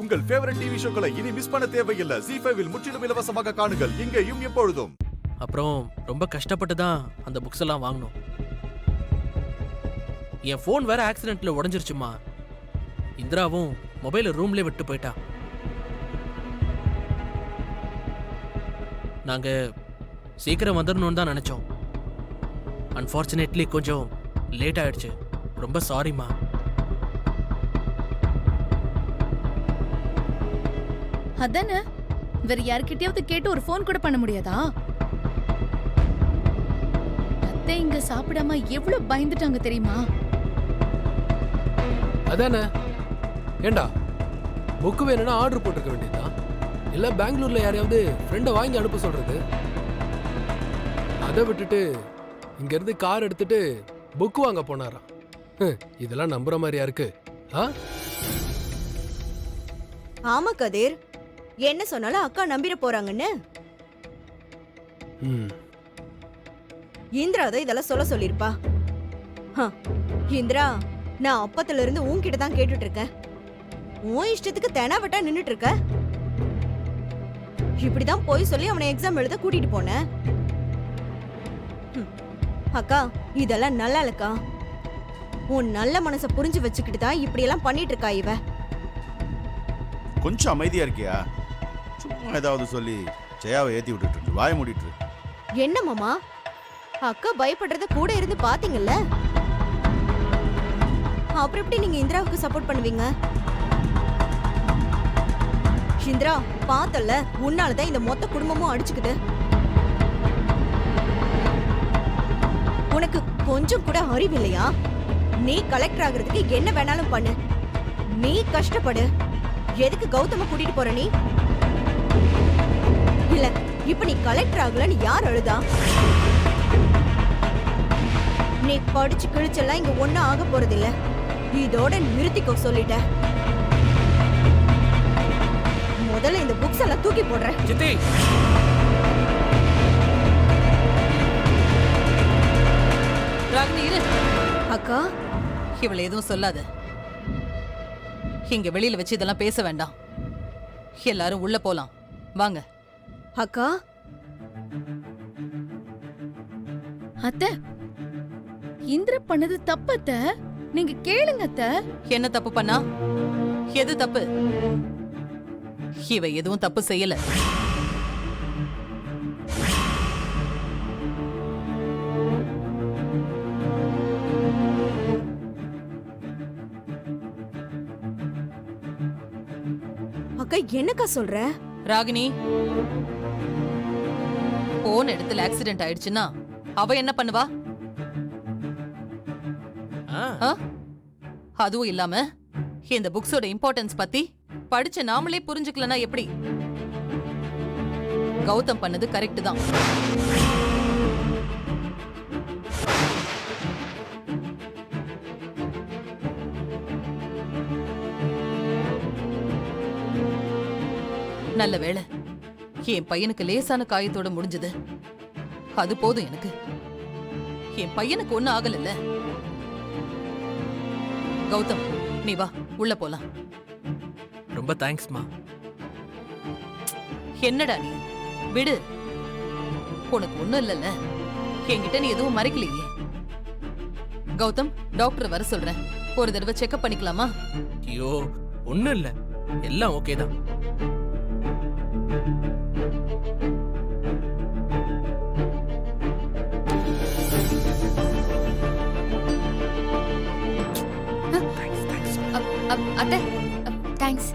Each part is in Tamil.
உங்கள் ஃபேவரட் டிவி ஷோக்களை இனி மிஸ் பண்ண தேவையில்லை. ஜீ5 இல் முற்றிலும் இலவசமாக காணுங்கள், இங்கேயும் எப்பொழுதும். அப்புறம் ரொம்ப கஷ்டப்பட்டு தான் அந்த புக்ஸ் எல்லாம் வாங்கணும். என் ஃபோன் வேற ஆக்சிடென்ட்ல உடைஞ்சிருச்சுமா. இந்திராவும் மொபைலை ரூம்லேயே விட்டு போயிட்டா. நாங்க சீக்கிரம் வந்துடணும்னு தான் நினைச்சோம். அன்ஃபார்ச்சுனேட்லி கொஞ்சம் லேட் ஆயிடுச்சு. ரொம்ப சாரிம்மா. அதானே, வேற யார்கிட்டயாவது கேட்டு ஒரு ஃபோன் கூட பண்ண முடியாதா? அத்தை இங்க சாப்பிடாம எவ்வளவு பயந்துட்டாங்க தெரியுமா? அதானே. ஏண்டா புக்கு வேணும்னா ஆர்டர் போட்டிருக்க வேண்டியதுதான். இல்ல பெங்களூர்ல யாரையாவது ஃப்ரெண்டை வாங்கி அனுப்ப சொல்றது. அதை விட்டுட்டு இங்க இருந்து கார் எடுத்துட்டு புக் வாங்க போனாராம். இதெல்லாம் நம்புற மாதிரியா இருக்கு? ஆமா கதிர், என்ன சொன்னாலும் அக்கா நம்பிட போறாங்கன்னு இந்திரா தான் இதெல்லாம் சொல்லிருப்பா. இந்திரா, நான் அப்பத்துல இருந்து உன்கிட்ட தான் கேட்டுட்டு இருக்கேன். உன் இஷ்டத்துக்கு தெனாவட்டா நின்னுட்டு இருக்க. இப்படிதான் போய் சொல்லி அவனை எக்ஸாம் எழுத கூட்டிட்டு போனேன். அக்கா, இதெல்லாம் நல்லா இல்லக்கா. உன் நல்ல மனசை புரிஞ்சு வச்சுக்கிட்டு தான் இப்படி எல்லாம் பண்ணிட்டு இருக்கா இவ. கொஞ்சம் அமைதியா இருக்கியா? சும்மா ஏதாவது சொல்லி ஜெயாவை ஏத்தி விட்டுட்டு வாய மூடிட்டு. என்ன மாமா, அக்கா பயப்படுறத கூட இருந்து பாத்தீங்கல்ல. அப்புறம் எப்படி நீங்க இந்திராவுக்கு சப்போர்ட் பண்ணுவீங்க? இந்திரா, பார்த்தல்ல, உன்னாலதான் இந்த மொத்த குடும்பமும் அடிச்சுக்குது. உனக்கு கொஞ்சம் கூட அறிவில்லையா? நீ கலெக்டர் ஆகிறதுக்கு என்ன வேணாலும் பண்ணு, நீ கஷ்டப்படு. எதுக்கு கௌதம கூட்டிட்டு போற நீ? இல்ல, இப்ப நீ கலெக்டர் ஆகலன்னு யார் அழுதா? நீ படிச்சு கிழிச்செல்லாம் இங்க ஒன்னும் ஆக போறதில்ல. இதோட நிறுத்திக்கோ சொல்லிட்ட. முதல்ல இந்த புக்ஸ் எல்லாம் தூக்கி போடுற. சித்தி, ராகினி இரு. அக்கா, இவளை எதுவும் சொல்லாத. இங்க வெளியில வச்சு இதெல்லாம் பேச வேண்டாம். எல்லாரும் உள்ள போலாம் வாங்க. அக்கா. அத்தை, இந்திர பண்ணது தப்பு அத்தை. நீங்க கேளுங்க அத்தை. என்ன தப்பு பண்ணா? எது தப்பு? இவ எதுவும் தப்பு செய்யல. அக்கா, என்னக்கா சொல்ற? ராகினி, போன இடத்துல ஆக்சிடென்ட் ஆயிடுச்சுன்னா அவ என்ன பண்ணுவா? அதுவும் இல்லாம இந்த புக்ஸோட இம்பார்ட்டன்ஸ் பத்தி படிச்ச நாமளே புரிஞ்சுக்கலனா எப்படி? கௌதம் பண்ணது கரெக்ட் தான். நல்ல வேளை என் பையனுக்கு லேசான காயத்தோட முடிஞ்சது. அது போதும் எனக்கு. என் பையனுக்கு ஒண்ணும் ஆகல. கௌதம், நீ வா, உள்ள போலாம். ரொம்ப தேங்க்ஸ்மா. என்னடா நீ விடு. உனக்கு ஒண்ணும் இல்லல்ல. என்கிட்ட நீ எதுவும் மறைக்கலையே. கௌதம், டாக்டர் வர சொல்றேன். ஒரு தடவை செக்அப் பண்ணிக்கலாமா? ஐயோ, ஒண்ணும் இல்ல, எல்லாம் ஓகே தான். அத்தை, தேங்க்ஸ்.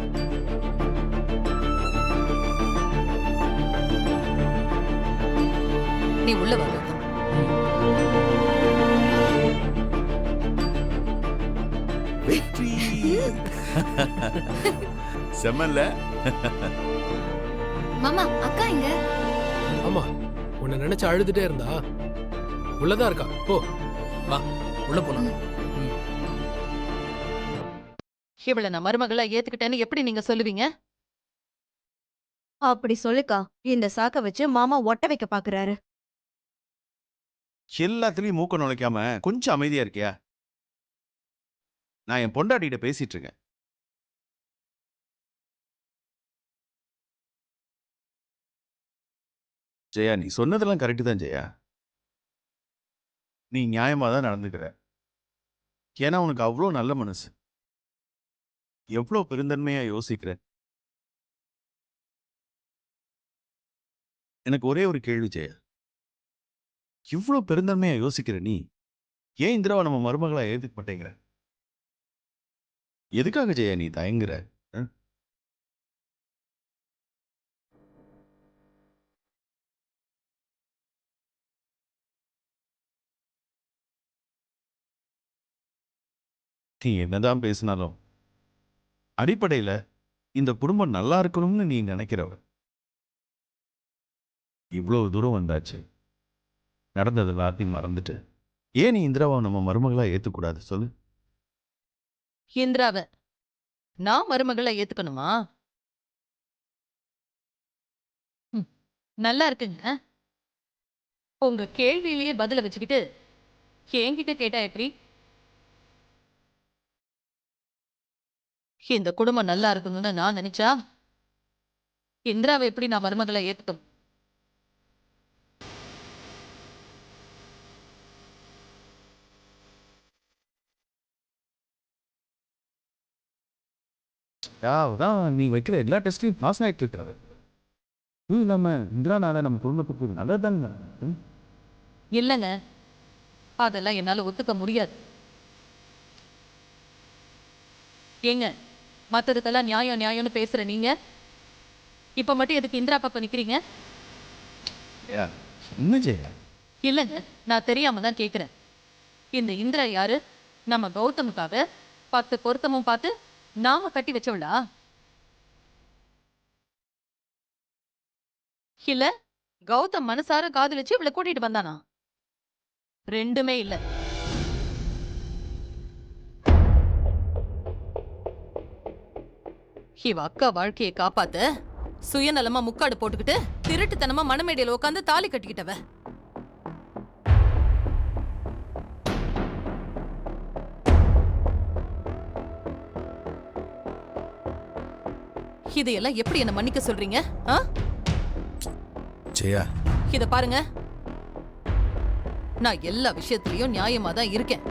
நீ உள்ள வா கௌதம். வெற்றி. செம்மல்ல. மாமா, அக்கா எங்க? ஆமா, உன்னை நினைச்சு அழுதுட்டே இருந்தா. உள்ளதான் இருக்கா. போ வா, உள்ள போலாம். இவள நான் மருமகளா ஏத்துக்கிட்டேன்னு எப்படி நீங்க சொல்லுவீங்க? அப்படி சொல்லுக்கா. இந்த சாக்க வச்சு மாமா ஒட்ட வைக்க பாக்குறாரு. எல்லாத்துலயும் மூக்க நுழைக்காம கொஞ்சம் அமைதியா இருக்கியா? நான் என் பொண்டாட்டிகிட்ட பேசிட்டு இருக்கேன். ஜெயா, நீ சொன்னதெல்லாம் கரெக்டு தான் ஜெயா. நீ நியாயமா தான் நடந்துக்கிற. ஏன்னா உனக்கு அவ்வளோ நல்ல மனசு, எவ்வளோ பெருந்தன்மையா யோசிக்கிற. எனக்கு ஒரே ஒரு கேள்வி ஜெயா, இவ்வளோ பெருந்தன்மையா யோசிக்கிற நீ ஏன் இந்திராவை நம்ம மருமகளா ஏத்துக்க மாட்டேங்கிற? எதுக்காக ஜெயா நீ தயங்குற? நீ என்னதான் பேசினாலும் அடிப்படையில இந்த குடும்பம் நல்லா இருக்கணும்னு நீ நினைக்கிறவ. இவ்வளவு தூரம் வந்தாச்சு, நடந்தது எல்லாத்தையும் மறந்துட்டு ஏன் நீ இந்திராவை நம்ம மருமகளா ஏத்துக்கூடாது சொல்லு? இந்திராவ நான் மருமகளை ஏத்துக்கணுமா? நல்லா இருக்குங்க. உங்க கேள்வியிலேயே பதில வச்சுக்கிட்டு என்கிட்ட கேட்டா எப்படி? இந்த குடும்பம் நல்லா இருக்கணும்னு நான் நினைச்சா இந்திராவை எப்படி நான் மருமகளை ஏத்துக்கணும்? அதான் நீ வைக்கிற எல்லா டெஸ்ட்லையும் பாஸ் ஆகிட்டு இருக்காது. நம்ம இந்திரானால நம்ம குடும்பத்துக்கு நல்லதாங்க. இல்லைங்க, அதெல்லாம் என்னால ஒத்துக்க முடியாது. ஏங்க, மற்றதுக்கெல்லாம் நியாயம் நியாயம்னு பேசுற நீங்க இப்ப மட்டும் எதுக்கு இந்திரா பக்கம் நிக்கிறீங்க? என்ன ஜெயா? இல்லைங்க, நான் தெரியாம தான் கேட்கிறேன். இந்த இந்திரா யாரு? நம்ம கௌதமுக்காக 10 பொருத்தமும் பார்த்து நாம கட்டி வச்சவளா? இல்ல கௌதம் மனசார காதலிச்சு இவளை கூட்டிட்டு வந்தானா? ரெண்டுமே இல்ல. இவ அக்கா வாழ்க்கையை காப்பாத்த சுயநலமா முக்காடு போட்டுக்கிட்டு திருட்டுத்தனமா மணமேடையில உட்காந்து தாலி கட்டிக்கிட்டவ. இதையெல்லாம் எப்படி என்ன மன்னிக்க சொல்றீங்க? ஜெயா, இத பாருங்க, நான் எல்லா விஷயத்திலயும் நியாயமா தான் இருக்கேன்.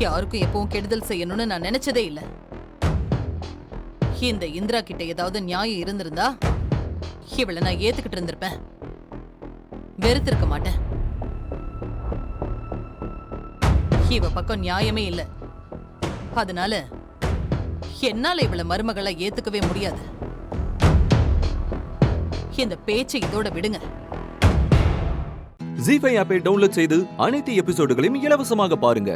யாருக்கும் எப்பவும் கெடுதல் செய்யணும்னு நான் நினைச்சதே இல்ல. இந்த இந்திரா கிட்ட ஏதாவது நியாயம் இருந்திருந்தா இவளை நான் ஏத்துக்கிட்டு இருந்திருப்பேன், வெறுத்திருக்க மாட்டேன். இவ பக்கம் நியாயமே இல்ல. அதனால என்னால இவளை மருமகளை ஏத்துக்கவே முடியாது. இந்த பேச்சை இதோட விடுங்க. ஜீ5 ஆப்பை டவுன்லோட் செய்து அனைத்து எபிசோடுகளையும் இலவசமாக பாருங்க.